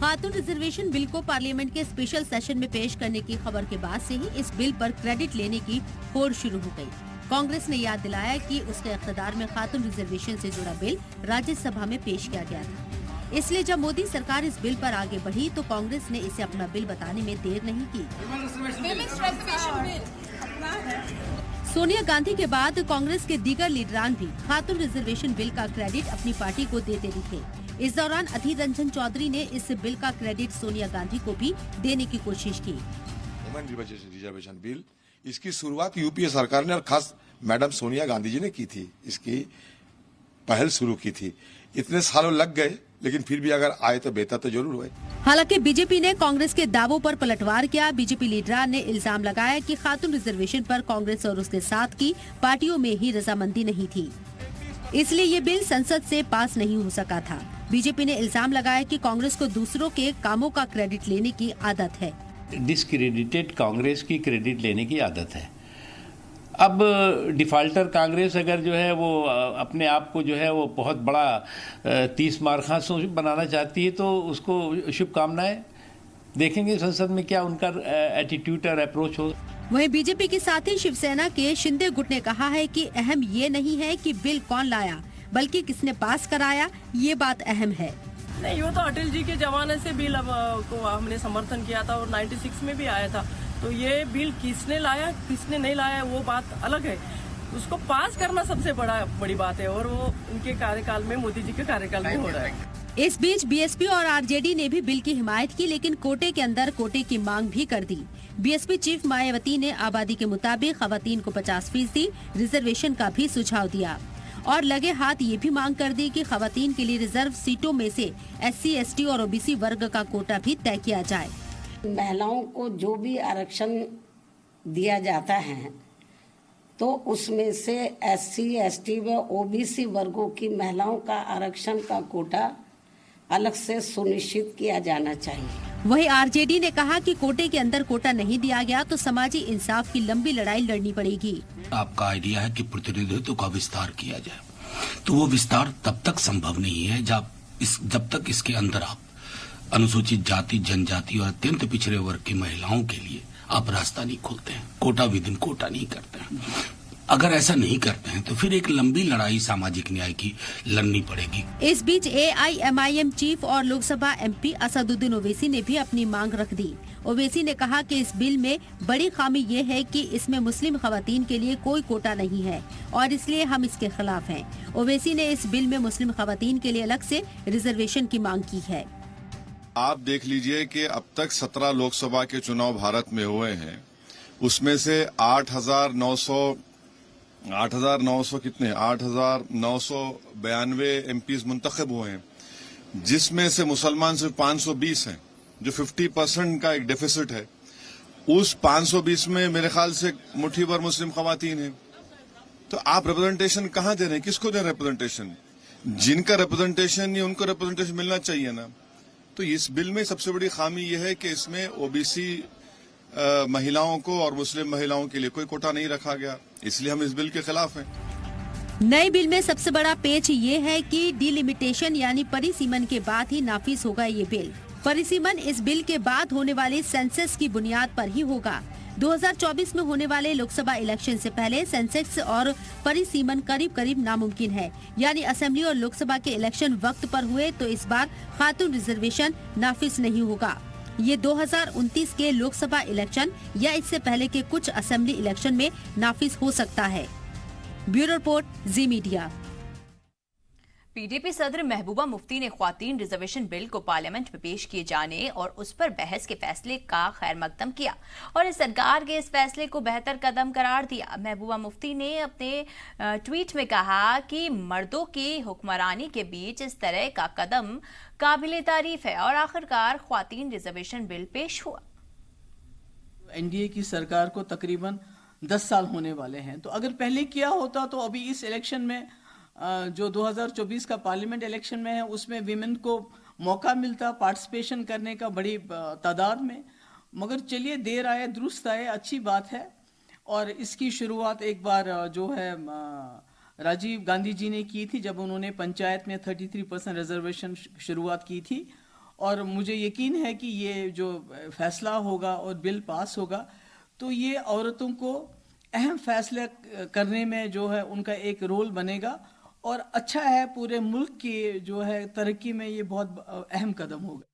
खातून reservation bill को parliament के special session में पेश करने की खबर के बाद से ही इस बिल पर क्रेडिट लेने की होड़ शुरू हो गई। कांग्रेस ने याद दिलाया कि उसके इख्तियार में खातून रिजर्वेशन से जुड़ा बिल राज्यसभा में पेश किया गया था। इसलिए जब मोदी सरकार इस बिल पर आगे बढ़ी तो कांग्रेस ने इसे अपना बिल बताने में देर नहीं की। सोनिया गांधी के बाद कांग्रेस के दीगर लीडरान भी खातून रिजर्वेशन बिल का क्रेडिट अपनी पार्टी को देते दिखे। इस दौरान अधीर रंजन चौधरी ने इस बिल का क्रेडिट सोनिया गांधी को भी देने की कोशिश की। वुमेन रिजर्वेशन बिल, इसकी शुरुआत यूपीए सरकार ने और खास मैडम सोनिया गांधी जी ने की थी। इसकी पहल शुरू की थी। इतने सालों लग गए, लेकिन फिर भी अगर आए तो बेहतर तो जरूर हुए। हालांकि बीजेपी ने कांग्रेस के दावों पर पलटवार किया। बीजेपी लीडरान ने इल्जाम लगाया कि खातून रिजर्वेशन पर कांग्रेस और उसके साथ की पार्टियों में ही रजामंदी नहीं थी, इसलिए ये बिल संसद से पास नहीं हो सका था। बीजेपी ने इल्जाम लगाया कि कांग्रेस को दूसरों के कामों का क्रेडिट लेने की आदत है। डिस्क्रेडिटेड कांग्रेस की क्रेडिट लेने की आदत है। अब डिफाल्टर कांग्रेस अगर जो है वो अपने आप को जो है वो बहुत बड़ा 30 मारखा बनाना चाहती है तो उसको शुभकामनाएं। देखेंगे संसद में क्या उनका एटीट्यूड और अप्रोच हो। वहीं बीजेपी के साथ ही शिवसेना के शिंदे गुट ने कहा है कि अहम ये नहीं है कि बिल कौन लाया, बल्कि किसने पास कराया, ये बात अहम है। नहीं, वो तो अटल जी के जमाने से बिल को हमने समर्थन किया था और 96 में भी आया था। तो ये बिल किसने लाया किसने नहीं लाया वो बात अलग है। उसको पास करना सबसे बड़ी बात है और वो उनके कार्यकाल में, मोदी जी के कार्यकाल में हो रहा है। इस बीच बीएसपी और आरजेडी ने भी बिल की हिमायत की, लेकिन कोटे के अंदर कोटे की मांग भी कर दी। बीएसपी चीफ मायावती ने आबादी के मुताबिक खवातीन को 50% रिजर्वेशन का भी सुझाव दिया और लगे हाथ ये भी मांग कर दी कि खवातीन के लिए रिजर्व सीटों में से SC, ST और OBC वर्ग का कोटा भी तय किया जाए। महिलाओं को जो भी आरक्षण दिया जाता है तो उसमें से SC, ST व OBC वर्गों की महिलाओं का आरक्षण का कोटा अलग से सुनिश्चित किया जाना चाहिए। वहीं आरजेडी ने कहा कि कोटे के अंदर कोटा नहीं दिया गया तो समाजी इंसाफ की लंबी लड़ाई लड़नी पड़ेगी। आपका आइडिया है कि प्रतिनिधित्व का विस्तार किया जाए, तो वो विस्तार तब तक संभव नहीं है जब तक इसके अंदर आप अनुसूचित जाति, जनजाति और अत्यंत पिछड़े वर्ग की महिलाओं के लिए आप रास्ता नहीं खोलते हैं, कोटा विदिन कोटा नहीं करते हैं। अगर ऐसा नहीं करते हैं तो फिर एक लंबी लड़ाई सामाजिक न्याय की लड़नी पड़ेगी। इस बीच AIMIM चीफ और लोकसभा MP असदुद्दीन ओवैसी ने भी अपनी मांग रख दी। ओवैसी ने कहा कि इस बिल में बड़ी खामी ये है कि इसमें मुस्लिम खवातीन के लिए कोई कोटा नहीं है और इसलिए हम इसके खिलाफ हैं। ओवैसी ने इस बिल में मुस्लिम खवातीन के लिए अलग से रिजर्वेशन की मांग की है। आप देख लीजिए कि अब तक 17 लोकसभा के चुनाव भारत में हुए हैं, उसमें से 8,992 MPs मुंतखब हुए हैं, जिसमें से मुसलमान सिर्फ 520 हैं, जो 50% का एक डेफिसिट है। उस 520 में मेरे ख्याल से मुट्ठी भर मुस्लिम खवातीन हैं। तो आप रिप्रेजेंटेशन कहाँ दे रहे हैं, किसको दे रहे हैं रिप्रेजेंटेशन? जिनका रिप्रेजेंटेशन नहीं उनको रिप्रेजेंटेशन मिलना चाहिए ना। तो इस बिल में सबसे बड़ी खामी यह है कि इसमें OBC महिलाओं को और मुस्लिम महिलाओं के लिए कोई कोटा नहीं रखा गया, इसलिए हम इस बिल के खिलाफ हैं। नए बिल में सबसे बड़ा पेच ये है कि डिलिमिटेशन यानी परिसीमन के बाद ही नाफिज होगा ये बिल। परिसीमन इस बिल के बाद होने वाले सेंसस की बुनियाद पर ही होगा। 2024 में होने वाले लोकसभा इलेक्शन से पहले सेंसेक्स और परिसीमन करीब करीब नामुमकिन है, यानी असेंबली और लोकसभा के इलेक्शन वक्त पर हुए तो इस बार खातून रिजर्वेशन नाफिज नहीं होगा। ये 2029 के लोकसभा इलेक्शन या इससे पहले के कुछ असेंबली इलेक्शन में नाफिज हो सकता है। ब्यूरो रिपोर्ट, जी मीडिया। पीडीपी सदर महबूबा मुफ्ती ने ख्वातीन रिजर्वेशन बिल को पार्लियामेंट में पेश किए जाने और उस पर बहस के फैसले का खैर मकदम किया और इस सरकार के इस फैसले को बेहतर कदम करार दिया। महबूबा मुफ्ती ने अपने ट्वीट में कहा कि मर्दों की हुक्मरानी के बीच इस तरह का कदम काबिले तारीफ है और आखिरकार ख्वातीन रिजर्वेशन बिल पेश हुआ। एनडीए की सरकार को तकरीबन 10 साल होने वाले हैं, तो अगर पहले किया होता तो अभी इस इलेक्शन में जो 2024 का पार्लियामेंट इलेक्शन में है उसमें विमेन को मौका मिलता पार्टिसिपेशन करने का बड़ी तादाद में। मगर चलिए, देर आए दुरुस्त आए, अच्छी बात है। और इसकी शुरुआत एक बार जो है राजीव गांधी जी ने की थी, जब उन्होंने पंचायत में 33% रिजर्वेशन शुरुआत की थी। और मुझे यकीन है कि ये जो फैसला होगा और बिल पास होगा तो ये औरतों को अहम फैसले करने में जो है उनका एक रोल बनेगा और अच्छा है, पूरे मुल्क की जो है तरक्की में ये बहुत अहम कदम होगा।